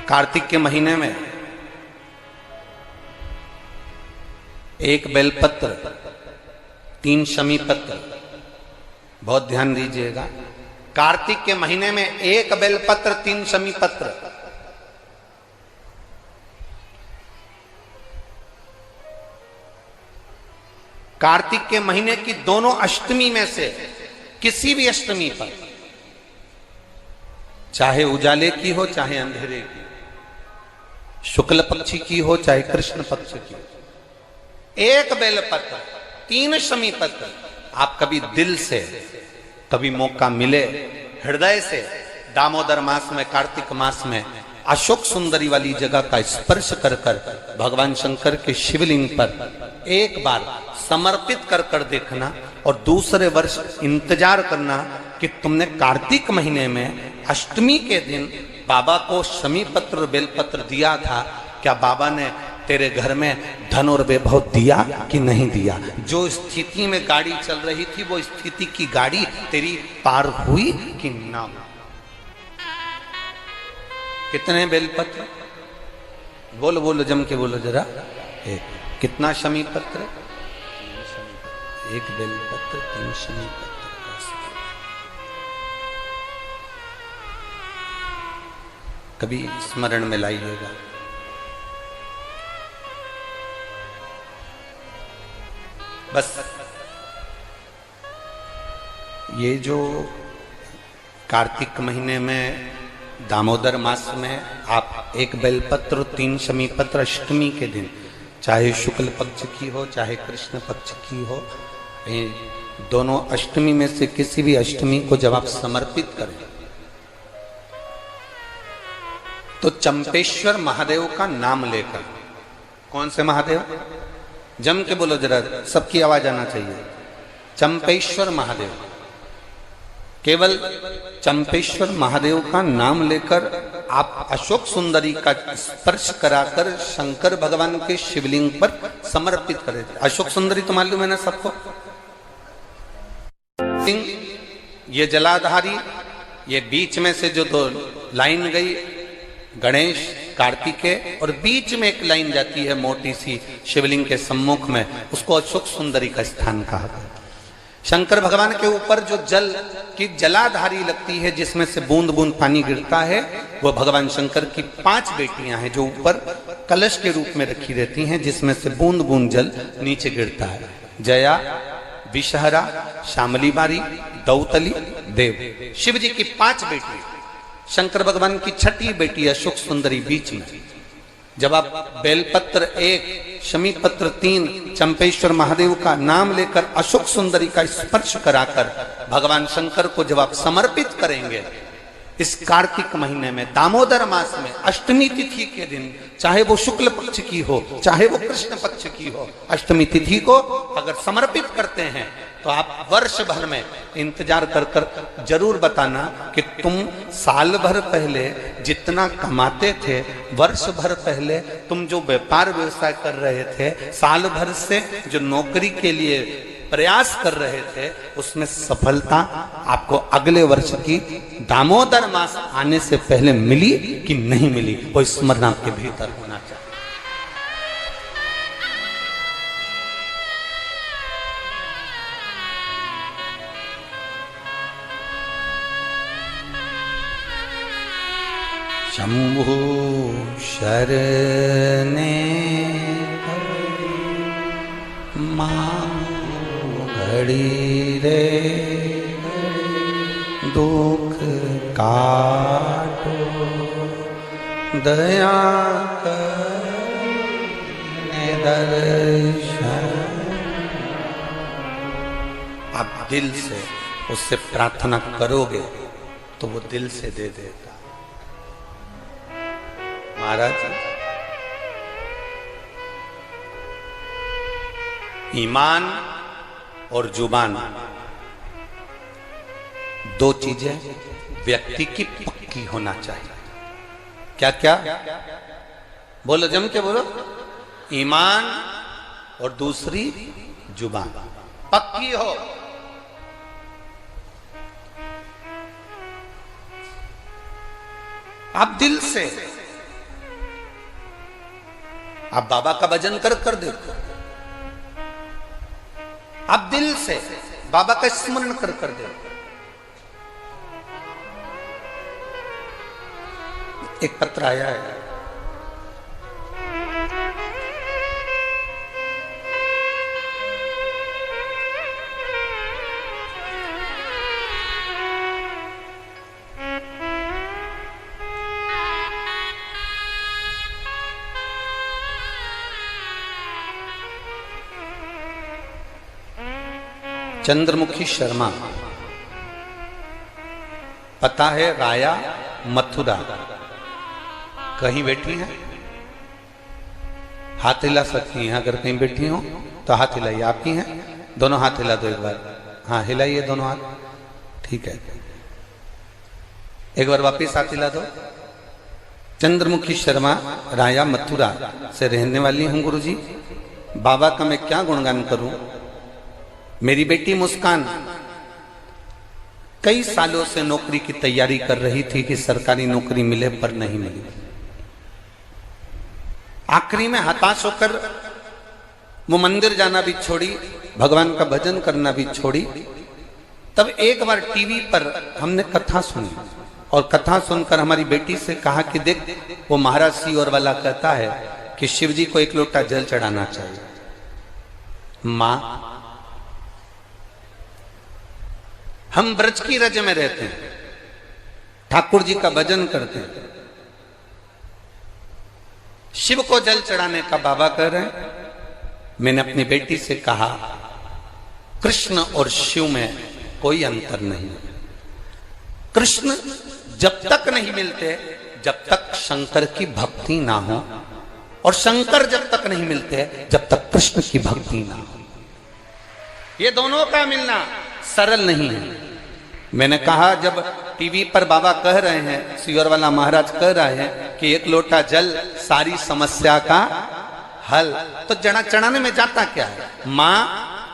कार्तिक के महीने में एक बेलपत्र, 3 शमी पत्र, बहुत ध्यान दीजिएगा। कार्तिक के महीने में एक बेलपत्र, 3 शमी पत्र। कार्तिक के महीने की दोनों अष्टमी में से किसी भी अष्टमी पर, चाहे उजाले की हो चाहे अंधेरे की, शुक्ल पक्ष की हो चाहे कृष्ण पक्ष की, एक बेलपत्र, 3 शमी पत्र। आप कभी दिल से, कभी मौका मिले हृदय से, दामोदर मास में, कार्तिक मास में अशोक सुंदरी वाली जगह का स्पर्श कर कर भगवान शंकर के शिवलिंग पर एक बार समर्पित कर कर देखना, और दूसरे वर्ष इंतजार करना कि तुमने कार्तिक महीने में अष्टमी के दिन बाबा को शमी पत्र बेलपत्र दिया था, क्या बाबा ने तेरे घर में धन और वैभव दिया कि नहीं दिया? जो स्थिति में गाड़ी चल रही थी वो स्थिति की गाड़ी तेरी पार हुई कि ना? कितने बेलपत्र? बोलो बोलो, जम के बोलो जरा। एक। कितना शमी पत्र? एक बेलपत्र, 3 शमी पत्र का। कभी स्मरण में लाइएगा। बस ये जो कार्तिक महीने में, दामोदर मास में आप एक बेलपत्र, 3 शमी पत्र अष्टमी के दिन, चाहे शुक्ल पक्ष की हो चाहे कृष्ण पक्ष की हो, दोनों अष्टमी में से किसी भी अष्टमी को जब आप समर्पित करें तो चंपेश्वर महादेव का नाम लेकर। कौन से महादेव? जम के बोलो जरा, सबकी आवाज आना चाहिए। चंपेश्वर महादेव। केवल चंपेश्वर महादेव का नाम लेकर आप अशोक सुंदरी का स्पर्श कराकर शंकर भगवान के शिवलिंग पर समर्पित करें। अशोक सुंदरी तो मालूम है ना सबको? ये जलाधारी, ये बीच में से जो 2 लाइन गई, गणेश कार्तिकेय, और बीच में एक लाइन जाती है मोटी सी शिवलिंग के सम्मुख में, उसको अशोक सुंदरी का स्थान कहा गया। शंकर भगवान के ऊपर जो जल की जलाधारी लगती है, जिसमें से बूंद बूंद पानी गिरता है, वो भगवान शंकर की 5 बेटियां हैं जो ऊपर कलश के रूप में रखी रहती हैं, जिसमें से बूंद बूंद जल नीचे गिरता है। जया, विषहरा, शामली बारी, दौतली, देव। शिव जी की 5 बेटी, शंकर भगवान की 6ठी बेटी अशोक सुंदरी बीच में। जब आप बेलपत्र 1, शमी पत्र 3, चंपेश्वर महादेव का नाम लेकर अशोक सुंदरी का स्पर्श कराकर भगवान शंकर को जब आप समर्पित करेंगे इस कार्तिक महीने में, दामोदर मास में, अष्टमी तिथि के दिन, चाहे वो शुक्ल पक्ष की हो चाहे वो कृष्ण पक्ष की हो, अष्टमी तिथि को अगर समर्पित करते हैं तो आप वर्ष भर में इंतजार कर कर जरूर बताना कि तुम साल भर पहले जितना कमाते थे, वर्ष भर पहले तुम जो व्यापार व्यवसाय कर रहे थे, साल भर से जो नौकरी के लिए प्रयास कर रहे थे, उसमें सफलता आपको अगले वर्ष की दामोदर मास आने से पहले मिली कि नहीं मिली, वो स्मरण आपके भीतर होना चाहिए। शंभु शरणे घड़ी रे दुख काटो, दया करने दर्शन। आप दिल से उससे प्रार्थना करोगे तो वो दिल से दे देगा। महाराज, ईमान और जुबान, 2 चीजें व्यक्ति की पक्की होना चाहिए। क्या क्या? बोलो, जम के बोलो। ईमान और दूसरी जुबान पक्की हो। आप दिल से आप बाबा का भजन कर कर देखो, आप दिल से बाबा का स्मरण कर कर देखो। एक पत्र आया है, चंद्रमुखी शर्मा, पता है राया मथुरा, कहीं बैठी हैं? हाथ हिला सकती हैं, अगर कहीं बैठी हो तो हाथ हिलाइए। आप ही हैं? दोनों हाथ हिला दो एक बार। हाँ हिलाइए दोनों हाथ, ठीक है। एक बार वापिस हाथ हिला दो। चंद्रमुखी शर्मा, राया मथुरा से रहने वाली हूं गुरुजी। बाबा का मैं क्या गुणगान करूं। मेरी बेटी मुस्कान कई सालों से नौकरी की तैयारी कर रही थी कि सरकारी नौकरी मिले, पर नहीं मिली। आखिरी में हताश होकर वो मंदिर जाना भी छोड़ी, भगवान का भजन करना भी छोड़ी। तब एक बार टीवी पर हमने कथा सुनी, और कथा सुनकर हमारी बेटी से कहा कि देख, वो महाराज सियोर वाला कहता है कि शिव जी को एक लोटा जल चढ़ाना चाहिए। मां, हम ब्रज की रज में रहते हैं, ठाकुर जी का भजन करते हैं, शिव को जल चढ़ाने का बाबा कह रहे हैं। मैंने अपनी बेटी से कहा, कृष्ण और शिव में कोई अंतर नहीं। कृष्ण जब तक नहीं मिलते जब तक शंकर की भक्ति ना हो, और शंकर जब तक नहीं मिलते जब तक कृष्ण की भक्ति ना हो। ये दोनों का मिलना सरल नहीं है। मैंने कहा, जब टीवी पर बाबा कह रहे हैं, सियोर वाला महाराज कह रहे हैं कि एक लोटा जल सारी समस्या का हल, तो जड़ा चढ़ाने में जाता क्या है। मां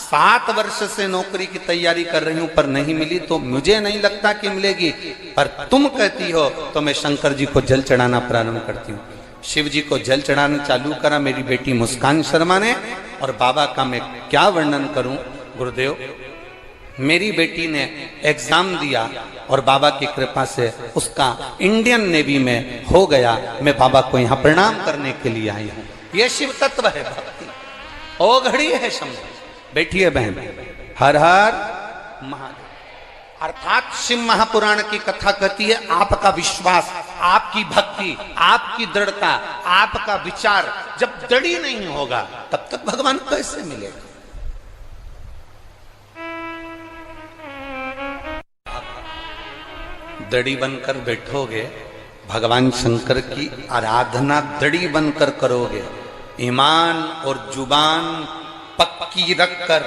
7 वर्ष से नौकरी की तैयारी कर रही हूं पर नहीं मिली, तो मुझे नहीं लगता कि मिलेगी, पर तुम कहती हो तो मैं शंकर जी को जल चढ़ाना प्रारंभ करती हूँ। शिव जी को जल चढ़ाना चालू करा मेरी बेटी मुस्कान शर्मा ने। और बाबा का मैं क्या वर्णन करूं गुरुदेव। मेरी बेटी ने एग्जाम दिया और बाबा की कृपा से उसका इंडियन नेवी में हो गया। मैं बाबा को यहाँ प्रणाम करने के लिए आई हूँ। ये शिव तत्व है भक्ति, ओ घड़ी है शंभु। बैठिए बहन, हर हर महादेव। अर्थात शिव महापुराण की कथा कहती है, आपका विश्वास, आपकी भक्ति, आपकी दृढ़ता, आपका विचार जब दृढ़ नहीं होगा तब तक भगवान कैसे मिलेगा। दड़ी बनकर बैठोगे, भगवान शंकर की आराधना दड़ी बनकर करोगे, ईमान और जुबान पक्की रखकर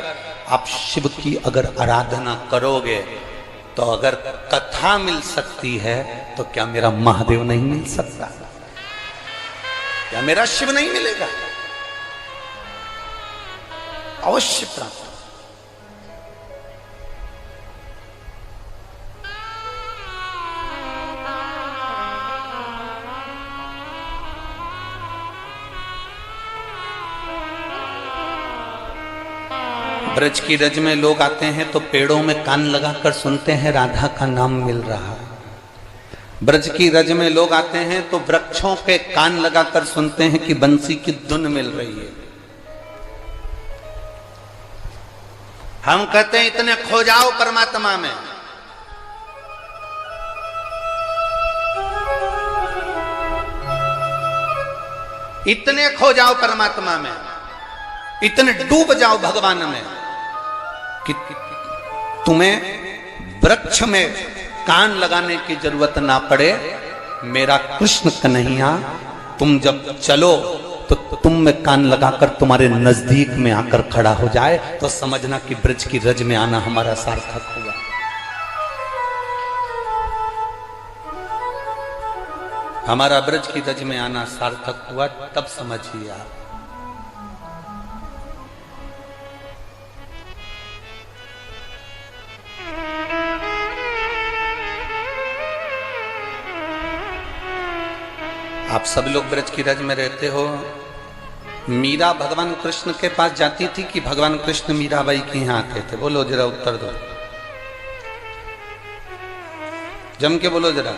आप शिव की अगर आराधना करोगे, तो अगर कथा मिल सकती है तो क्या मेरा महादेव नहीं मिल सकता? क्या मेरा शिव नहीं मिलेगा? अवश्य प्राप्त। ब्रज की रज में लोग आते हैं तो पेड़ों में कान लगाकर सुनते हैं राधा का नाम मिल रहा है। ब्रज की रज में लोग आते हैं तो वृक्षों के कान लगाकर सुनते हैं कि बंसी की धुन मिल रही है। हम कहते हैं इतने खो जाओ परमात्मा में। इतने खो जाओ परमात्मा में, इतने डूब जाओ भगवान में कि तुम्हें वृक्ष में कान लगाने की जरूरत ना पड़े। मेरा कृष्ण कन्हैया तुम जब चलो तो तुम में कान लगाकर तुम्हारे नजदीक में आकर खड़ा हो जाए, तो समझना कि ब्रज की रज में आना हमारा सार्थक हुआ। हमारा ब्रज की रज में आना सार्थक हुआ, तब समझिए आप। आप सब लोग ब्रज की रज में रहते हो, मीरा भगवान कृष्ण के पास जाती थी कि भगवान कृष्ण मीराबाई के यहाँ आते थे? बोलो जरा, उत्तर दो, जम के बोलो जरा।